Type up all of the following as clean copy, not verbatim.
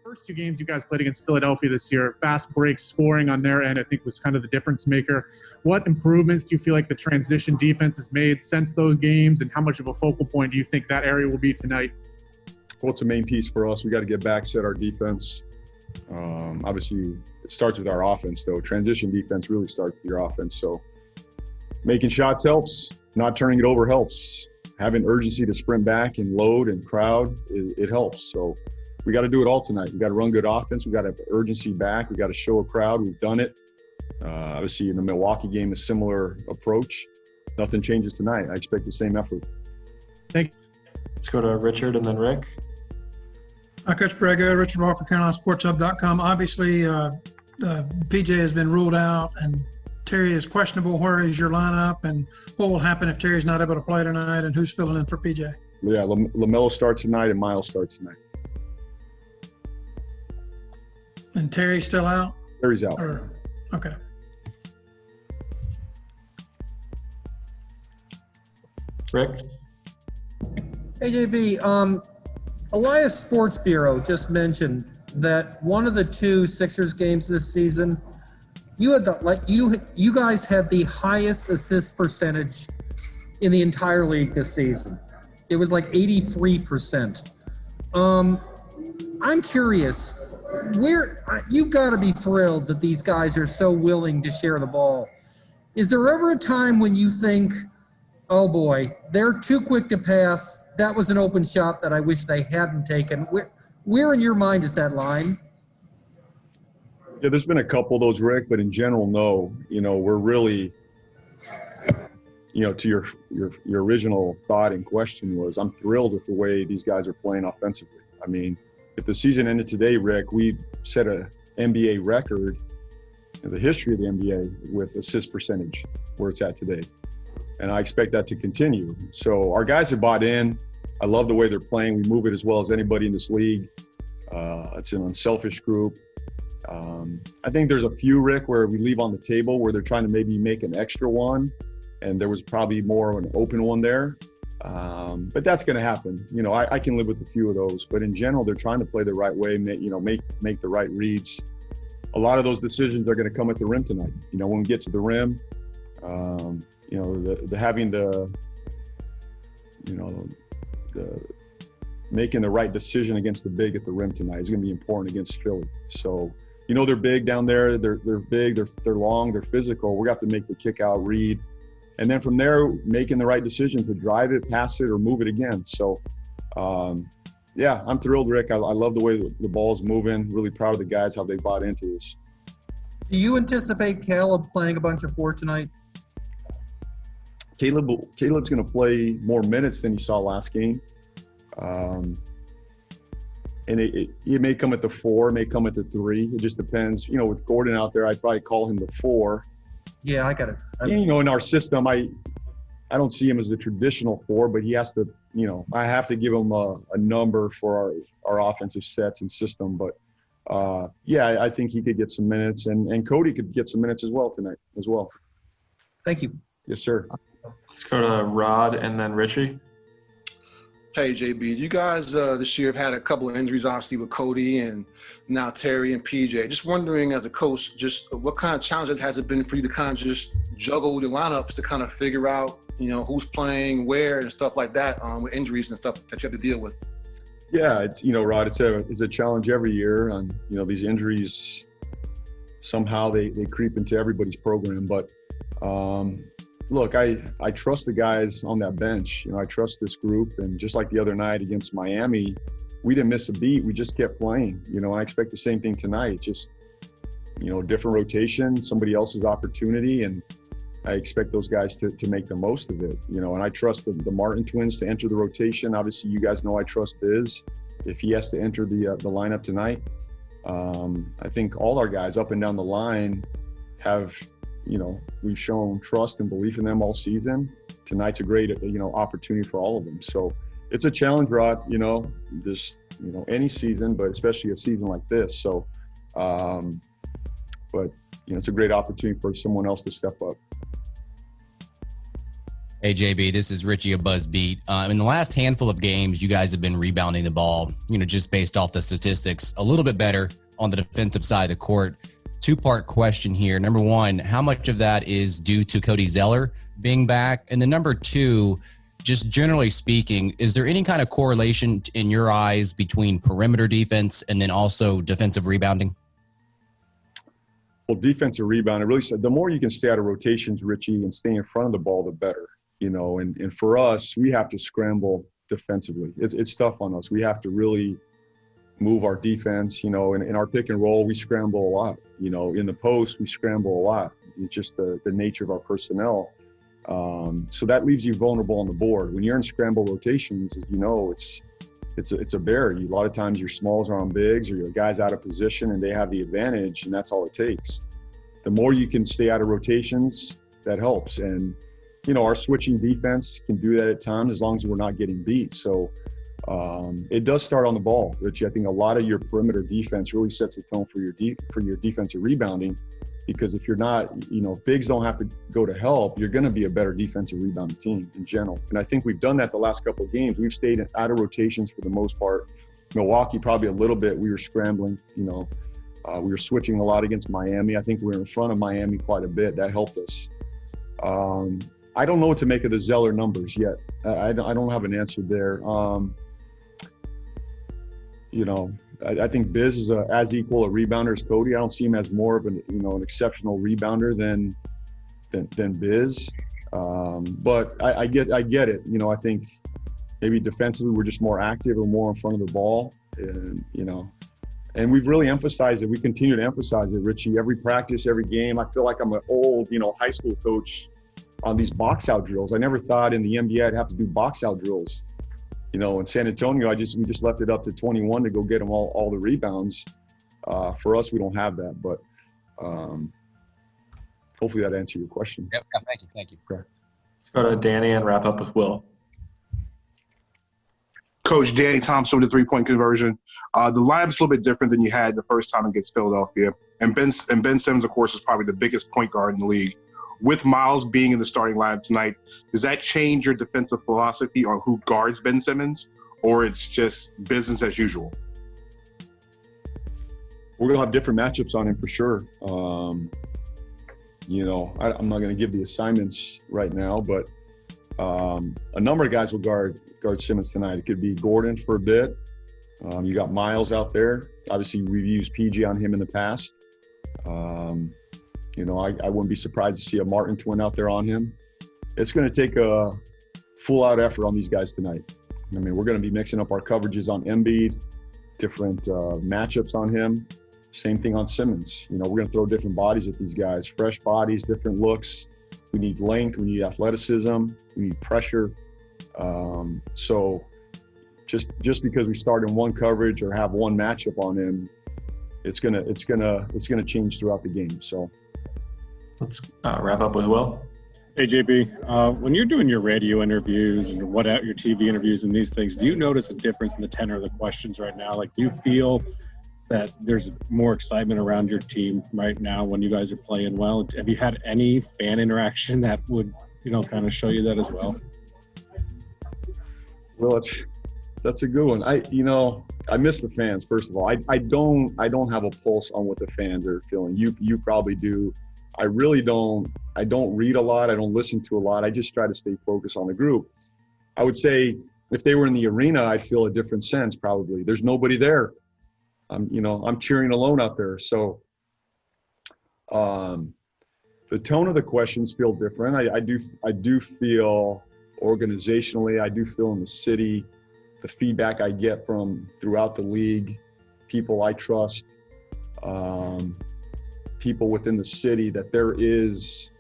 First two games you guys played against Philadelphia this year, fast break scoring on their end, I think was kind of the difference maker. What improvements do you feel like the transition defense has made since those games, and how much of a focal point do you think that area will be tonight? Well, it's a main piece for us. We got to get back, set our defense. Obviously, it starts with our offense, though. Transition defense really starts with your offense. So making shots helps. Not turning it over helps. Having urgency to sprint back and load and crowd, it helps. So we got to do it all tonight. We got to run good offense. We got to have urgency back. We got to show a crowd. We've done it. Obviously, in the Milwaukee game, a similar approach. Nothing changes tonight. I expect the same effort. Thank you. Let's go to Richard and then Rick. Hi, Coach Borrego, Richard Walker, CarolinaSportsHub.com. Obviously, PJ has been ruled out and Terry is questionable. Where is your lineup, and what will happen if Terry's not able to play tonight, and who's filling in for PJ? Yeah, LaMelo starts tonight and Miles starts tonight. And Terry's still out? Terry's out. Okay. Rick? Hey, JB, Elias Sports Bureau just mentioned that one of the two Sixers games this season, you had you guys had the highest assist percentage in the entire league this season. It was like 83%. I'm curious, you've got to be thrilled that these guys are so willing to share the ball. Is there ever a time when you think, oh boy, they're too quick to pass, that was an open shot that I wish they hadn't taken? Where in your mind is that line? Yeah, there's been a couple of those, Rick, but in general, no. You know, we're really, to your original thought and question was, I'm thrilled with the way these guys are playing offensively. I mean, if the season ended today, Rick, we set an NBA record in the history of the NBA with assist percentage where it's at today. And I expect that to continue. So our guys have bought in. I love the way they're playing. We move it as well as anybody in this league. It's an unselfish group. I think there's a few, Rick, where we leave on the table where they're trying to maybe make an extra one, and there was probably more of an open one there. But that's going to happen. You know, I can live with a few of those. But in general, they're trying to play the right way, make the right reads. A lot of those decisions are going to come at the rim tonight. You know, when we get to the rim, making the right decision against the big at the rim tonight is going to be important against Philly. So, they're big down there. They're big. They're long. They're physical. We're going to have to make the kick out read, and then from there, making the right decision to drive it, pass it, or move it again. So, I'm thrilled, Rick. I love the way the ball's moving. Really proud of the guys, how they bought into this. Do you anticipate Caleb playing a bunch of four tonight? Caleb's going to play more minutes than he saw last game. And it may come at the 4, may come at the 3. It just depends. With Gordon out there, I'd probably call him the 4. Yeah, I got it. In our system, I don't see him as the traditional 4, but he has to, I have to give him a number for our offensive sets and system. But, I think he could get some minutes, and Cody could get some minutes as well tonight as well. Thank you. Yes, sir. Let's go to Rod and then Richie. Hey, JB, you guys this year have had a couple of injuries, obviously, with Cody and now Terry and PJ. Just wondering, as a coach, just what kind of challenges has it been for you to kind of just juggle the lineups to kind of figure out, who's playing where and stuff like that with injuries and stuff that you have to deal with? Yeah, it's Rod, it's a challenge every year, and these injuries somehow they creep into everybody's program, but. Look, I trust the guys on that bench. I trust this group. And just like the other night against Miami, we didn't miss a beat. We just kept playing. I expect the same thing tonight. Just, different rotation, somebody else's opportunity. And I expect those guys to make the most of it. And I trust the Martin twins to enter the rotation. Obviously, you guys know I trust Biz if he has to enter the lineup tonight. I think all our guys up and down the line have – we've shown trust and belief in them all season. Tonight's a great, opportunity for all of them. So it's a challenge, Rod, any season, but especially a season like this. So, it's a great opportunity for someone else to step up. Hey, JB, this is Richie of BuzzBeat. In the last handful of games, you guys have been rebounding the ball, just based off the statistics, a little bit better on the defensive side of the court. Two-part question here. Number one, how much of that is due to Cody Zeller being back? And then number two, just generally speaking, is there any kind of correlation in your eyes between perimeter defense and then also defensive rebounding? Well, defensive rebound, it really said the more you can stay out of rotations, Richie, and stay in front of the ball, the better. And for us, we have to scramble defensively. It's tough on us. We have to really move our defense. In our pick and roll, we scramble a lot. In the post, we scramble a lot. It's just the nature of our personnel. So that leaves you vulnerable on the board. When you're in scramble rotations, as you know, it's a bear. A lot of times your smalls are on bigs or your guys out of position and they have the advantage, and that's all it takes. The more you can stay out of rotations, that helps. And our switching defense can do that at times as long as we're not getting beat. So it does start on the ball, Richie. I think a lot of your perimeter defense really sets the tone for your defensive rebounding, because if you're not, bigs don't have to go to help, you're going to be a better defensive rebounding team in general. And I think we've done that the last couple of games. We've stayed out of rotations for the most part. Milwaukee, probably a little bit. We were scrambling, we were switching a lot against Miami. I think we were in front of Miami quite a bit. That helped us. I don't know what to make of the Zeller numbers yet. I don't have an answer there. I think Biz is as equal a rebounder as Cody. I don't see him as more of an exceptional rebounder than Biz. But I get it. I think maybe defensively we're just more active or more in front of the ball, and we've really emphasized it. We continue to emphasize it, Richie. Every practice, every game, I feel like I'm an old, high school coach on these box out drills. I never thought in the NBA I'd have to do box out drills. In San Antonio, we just left it up to 21 to go get them all the rebounds. For us, we don't have that, but hopefully that answered your question. Yep. Thank you. Okay. Let's go to Danny and wrap up with Will. Coach Danny Thompson with the three-point conversion. The lineup's a little bit different than you had the first time against Philadelphia. And Ben Simmons, of course, is probably the biggest point guard in the league. With Miles being in the starting lineup tonight, does that change your defensive philosophy on who guards Ben Simmons, or it's just business as usual? We're going to have different matchups on him for sure. I'm not going to give the assignments right now, but a number of guys will guard Simmons tonight. It could be Gordon for a bit. You got Miles out there. Obviously, we've used PG on him in the past. I wouldn't be surprised to see a Martin twin out there on him. It's going to take a full-out effort on these guys tonight. We're going to be mixing up our coverages on Embiid, different matchups on him. Same thing on Simmons. We're going to throw different bodies at these guys, fresh bodies, different looks. We need length, we need athleticism, we need pressure. So just because we start in one coverage or have one matchup on him, it's gonna change throughout the game. So let's wrap up with Will. Hey, JB, when you're doing your radio interviews and your TV interviews and these things, do you notice a difference in the tenor of the questions right now? Like, do you feel that there's more excitement around your team right now when you guys are playing well? Have you had any fan interaction that would, kind of show you that as well? Well, that's a good one. I miss the fans, first of all. I don't have a pulse on what the fans are feeling. You probably do. I really don't. I don't read a lot. I don't listen to a lot. I just try to stay focused on the group. I would say if they were in the arena, I'd feel a different sense probably. There's nobody there. I'm cheering alone out there. So the tone of the questions feel different. I do feel organizationally, I do feel in the city, the feedback I get from throughout the league, people I trust, people within the city, that there's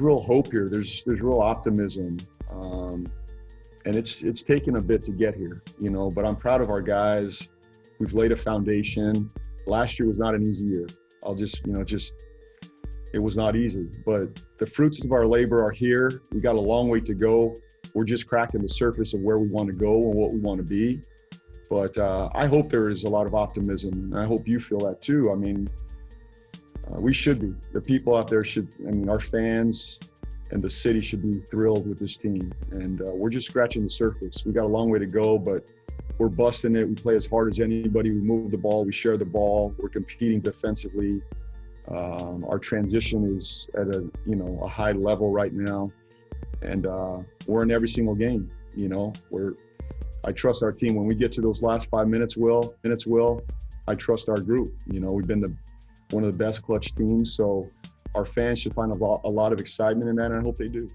real hope here. There's real optimism. And it's taken a bit to get here, but I'm proud of our guys. We've laid a foundation. Last year was not an easy year. It was not easy, but the fruits of our labor are here. We got a long way to go. We're just cracking the surface of where we want to go and what we want to be. But I hope there is a lot of optimism, and I hope you feel that too. We should be. The people out there should, our fans the city should be thrilled with this team. And we're just scratching the surface. We got a long way to go, but we're busting it. We play as hard as anybody. We move the ball. We share the ball. We're competing defensively. Our transition is at a high level right now, and we're in every single game. I trust our team. When we get to those last 5 minutes, I trust our group. We've been one of the best clutch teams, so our fans should find a lot of excitement in that, and I hope they do.